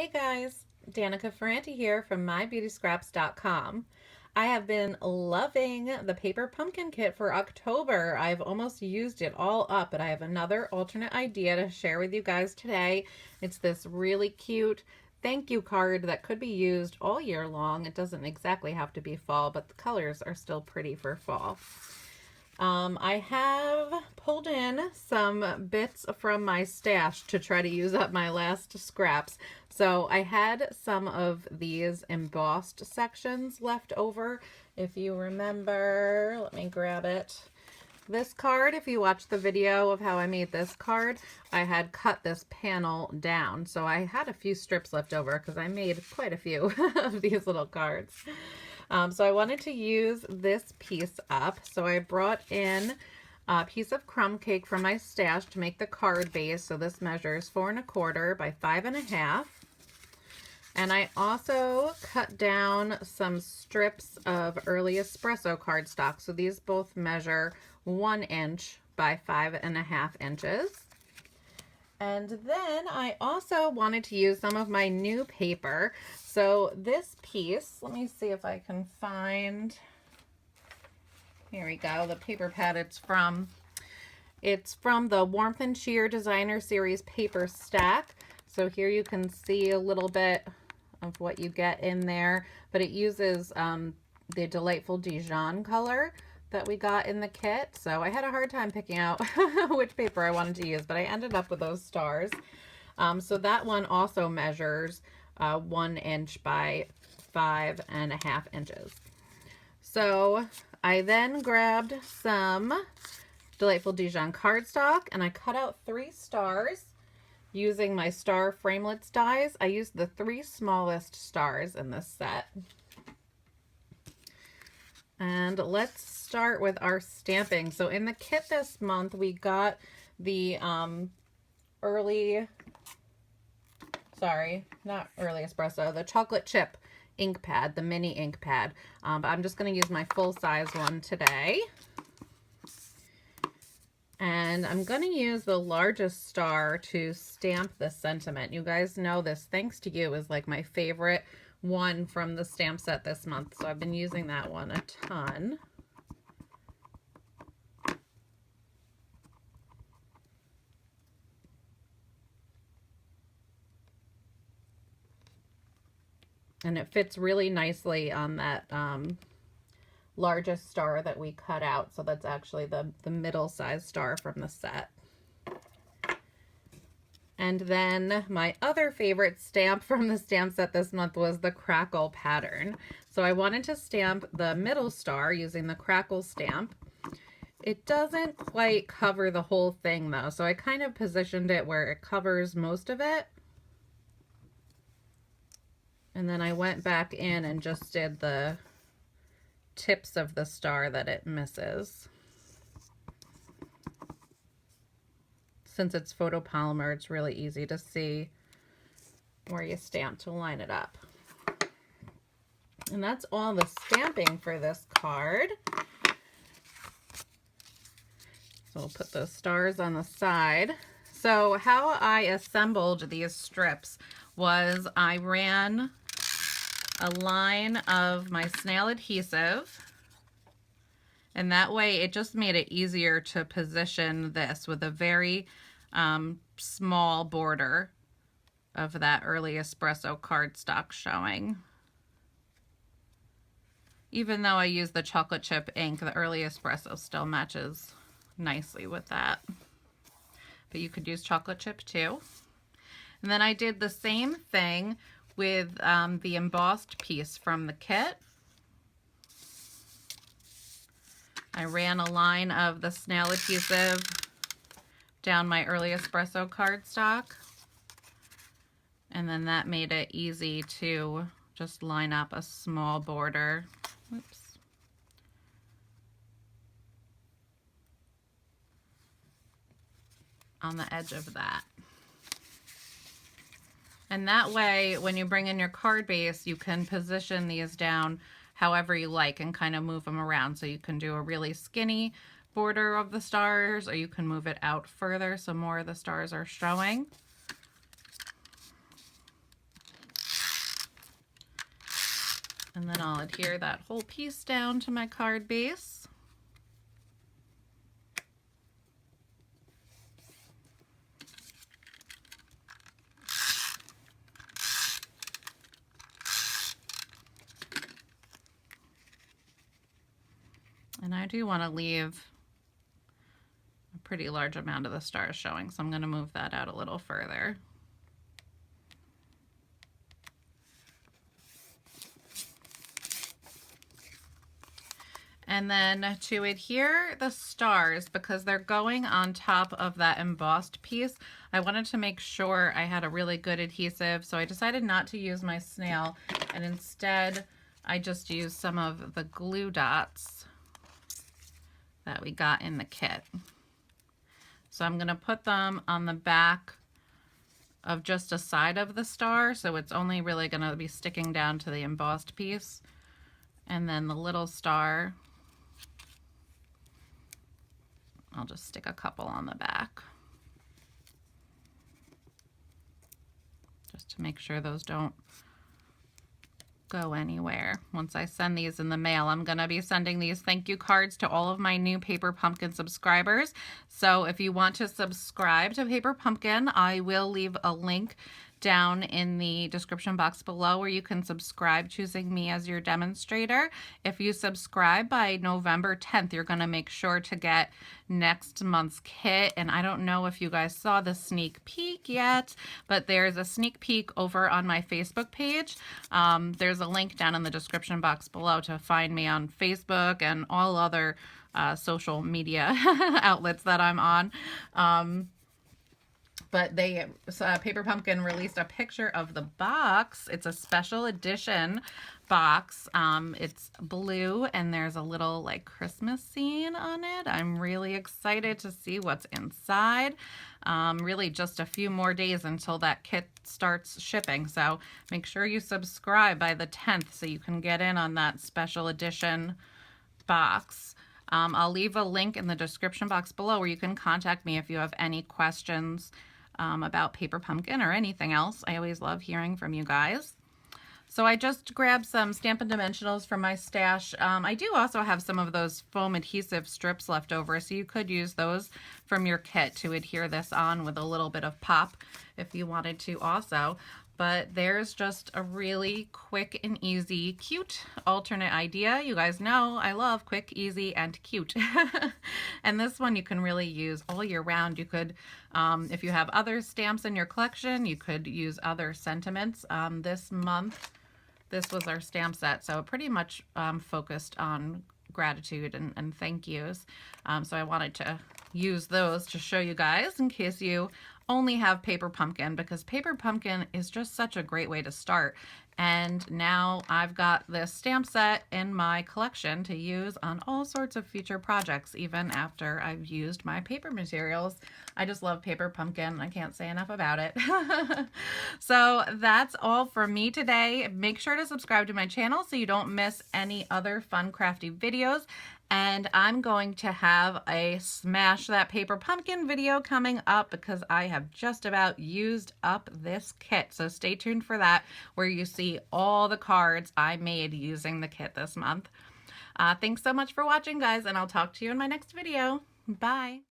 Hey guys, Danica Ferrante here from mybeautyscraps.com. I have been loving the paper pumpkin kit for October. I've almost used it all up, but I have another alternate idea to share with you guys today. It's this really cute thank you card that could be used all year long. It doesn't exactly have to be fall, but the colors are still pretty for fall. I have pulled in some bits from my stash to try to use up my last scraps. So I had some of these embossed sections left over. If you remember, let me grab it. This card, if you watch the video of how I made this card, I had cut this panel down. So I had a few strips left over because I made quite a few of these little cards. So I wanted to use this piece up. So I brought in a piece of crumb cake from my stash to make the card base. So this measures 4 1/4 by 5 1/2. And I also cut down some strips of early espresso cardstock. So these both measure 1 inch by 5 1/2 inches. And then I also wanted to use some of my new paper. So this piece, let me see if I can find, here we go, the paper pad it's from. It's from the Warmth and Cheer Designer Series paper stack. So here you can see a little bit of what you get in there, but it uses the Delightful Dijon color that we got in the kit. So I had a hard time picking out which paper I wanted to use, but I ended up with those stars. So that one also measures 1 inch by 5 1/2 inches. So I then grabbed some Delightful Dijon cardstock and I cut out 3 stars using my star framelits dies. I used the 3 smallest stars in this set. And let's start with our stamping. So in the kit this month, we got the the chocolate chip ink pad, the mini ink pad. But I'm just going to use my full size one today. And I'm going to use the largest star to stamp the sentiment. You guys know this Thanks to You is like my favorite one from the stamp set this month. So I've been using that one a ton. And it fits really nicely on that largest star that we cut out. So that's actually the middle size star from the set. And then my other favorite stamp from the stamp set this month was the Crackle pattern. So I wanted to stamp the middle star using the Crackle stamp. It doesn't quite cover the whole thing though, so I kind of positioned it where it covers most of it. And then I went back in and just did the tips of the star that it misses. Since it's photopolymer, it's really easy to see where you stamp to line it up. And that's all the stamping for this card. So we'll put those stars on the side. So how I assembled these strips was I ran a line of my snail adhesive, and that way it just made it easier to position this with a very small border of that early espresso cardstock showing. Even though I use the chocolate chip ink, the early espresso still matches nicely with that. But you could use chocolate chip too. And then I did the same thing with the embossed piece from the kit. I ran a line of the snail adhesive down my early espresso cardstock, and then that made it easy to just line up a small border. Oops. On the edge of that. And that way, when you bring in your card base, you can position these down however you like and kind of move them around. So you can do a really skinny border of the stars, or you can move it out further so more of the stars are showing. And then I'll adhere that whole piece down to my card base. And I do want to leave a pretty large amount of the stars showing, so I'm going to move that out a little further. And then to adhere the stars, because they're going on top of that embossed piece, I wanted to make sure I had a really good adhesive, so I decided not to use my snail, and instead I just used some of the glue dots that we got in the kit. So I'm going to put them on the back of just a side of the star, so it's only really going to be sticking down to the embossed piece. And then the little star, I'll just stick a couple on the back, just to make sure those don't go anywhere. Once I send these in the mail, I'm going to be sending these thank you cards to all of my new Paper Pumpkin subscribers. So if you want to subscribe to Paper Pumpkin, I will leave a link down in the description box below where you can subscribe choosing me as your demonstrator. If you subscribe by November 10th, you're going to make sure to get next month's kit. And I don't know if you guys saw the sneak peek yet, but there's a sneak peek over on my Facebook page. There's a link down in the description box below to find me on Facebook and all other social media outlets that I'm on. But Paper Pumpkin released a picture of the box. It's a special edition box. It's blue and there's a little like Christmas scene on it. I'm really excited to see what's inside. Really just a few more days until that kit starts shipping. So make sure you subscribe by the 10th so you can get in on that special edition box. I'll leave a link in the description box below where you can contact me if you have any questions about Paper Pumpkin or anything else. I always love hearing from you guys. So I just grabbed some Stampin' Dimensionals from my stash. I do also have some of those foam adhesive strips left over, so you could use those from your kit to adhere this on with a little bit of pop if you wanted to also. But there's just a really quick and easy, cute alternate idea. You guys know I love quick, easy, and cute. And this one you can really use all year round. You could, if you have other stamps in your collection, you could use other sentiments. This month, this was our stamp set, so pretty much focused on gratitude and thank yous. So I wanted to use those to show you guys in case you only have Paper Pumpkin, because Paper Pumpkin is just such a great way to start. And now I've got this stamp set in my collection to use on all sorts of future projects, even after I've used my paper materials. I just love Paper Pumpkin. I can't say enough about it. So that's all from me today. Make sure to subscribe to my channel so you don't miss any other fun crafty videos. And I'm going to have a Smash That Paper Pumpkin video coming up because I have just about used up this kit. So stay tuned for that, where you see all the cards I made using the kit this month. Thanks so much for watching, guys, and I'll talk to you in my next video. Bye.